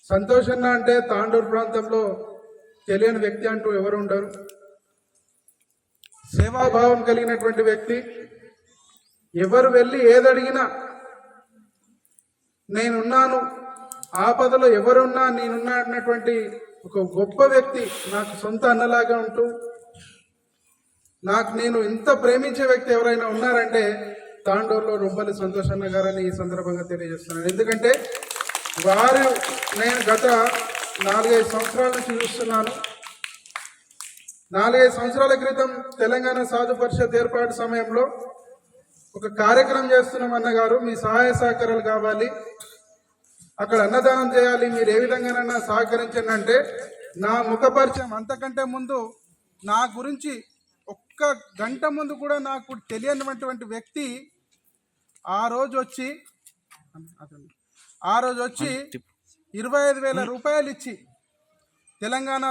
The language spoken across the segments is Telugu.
సంతోషన్న అంటే తాండూరు ప్రాంతంలో తెలియని వ్యక్తి అంటూ ఎవరు ఉండరు. సేవాభావం కలిగినటువంటి వ్యక్తి. ఎవరు వెళ్ళి ఏదడిగినా నేనున్నాను, ఆపదలో ఎవరున్నా నేనున్నా అన్నటువంటి ఒక గొప్ప వ్యక్తి. నాకు సొంత అన్నలాగా ఉంటూ నేను ఇంత ప్రేమించే వ్యక్తి ఎవరైనా ఉన్నారంటే తాండూరులో రొంపల్లి సంతోషన్న గారని ఈ సందర్భంగా తెలియజేస్తున్నాను. ఎందుకంటే నేను గత 4-5 సంవత్సరాల నుంచి చూస్తున్నాను. 4-5 సంవత్సరాల క్రితం తెలంగాణ సాధు పరిషత్ ఏర్పాటు సమయంలో ఒక కార్యక్రమం చేస్తున్నాం. అన్నగారు మీ సహాయ సహకారాలు కావాలి, అక్కడ అన్నదానం చేయాలి, మీరు ఏ విధంగానైనా సహకరించండి అంటే నా ముఖపరిచయం అంతకంటే ముందు నా గురించి ఒక్క గంట ముందు కూడా నాకు తెలియనటువంటి వ్యక్తి ఆ రోజు వచ్చి 25,000 రూపాయలు ఇచ్చి తెలంగాణ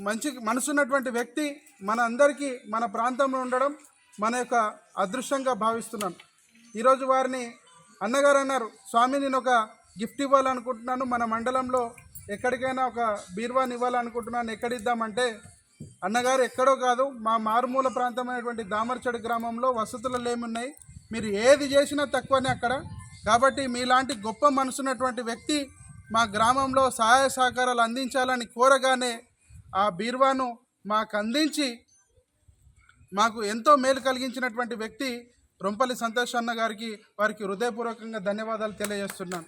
మంచి మనసున్నటువంటి వ్యక్తి మన అందరికీ మన ప్రాంతంలో ఉండడం మన యొక్క అదృష్టంగా భావిస్తున్నాను. ఈరోజు వారిని అన్నగారు అన్నారు, స్వామి నేను ఒక గిఫ్ట్ ఇవ్వాలనుకుంటున్నాను, మన మండలంలో ఎక్కడికైనా ఒక బీర్వాని ఇవ్వాలనుకుంటున్నాను, ఎక్కడిద్దామంటే అన్నగారు ఎక్కడో కాదు, మా మారుమూల ప్రాంతమైనటువంటి దామర్చడి గ్రామంలో వసతులు ఏమున్నాయి, మీరు ఏది చేసినా తక్కువనే అక్కడ. కాబట్టి మీలాంటి గొప్ప మనసున్నటువంటి వ్యక్తి మా గ్రామంలో సహాయ సహకారాలు అందించాలని కోరగానే ఆ బీర్వాను మాకు అందించి మాకు ఎంతో మేలు కలిగించినటువంటి వ్యక్తి రొంపల్లి సంతోష్ అన్న గారికి వారికి హృదయపూర్వకంగా ధన్యవాదాలు తెలియజేస్తున్నాను.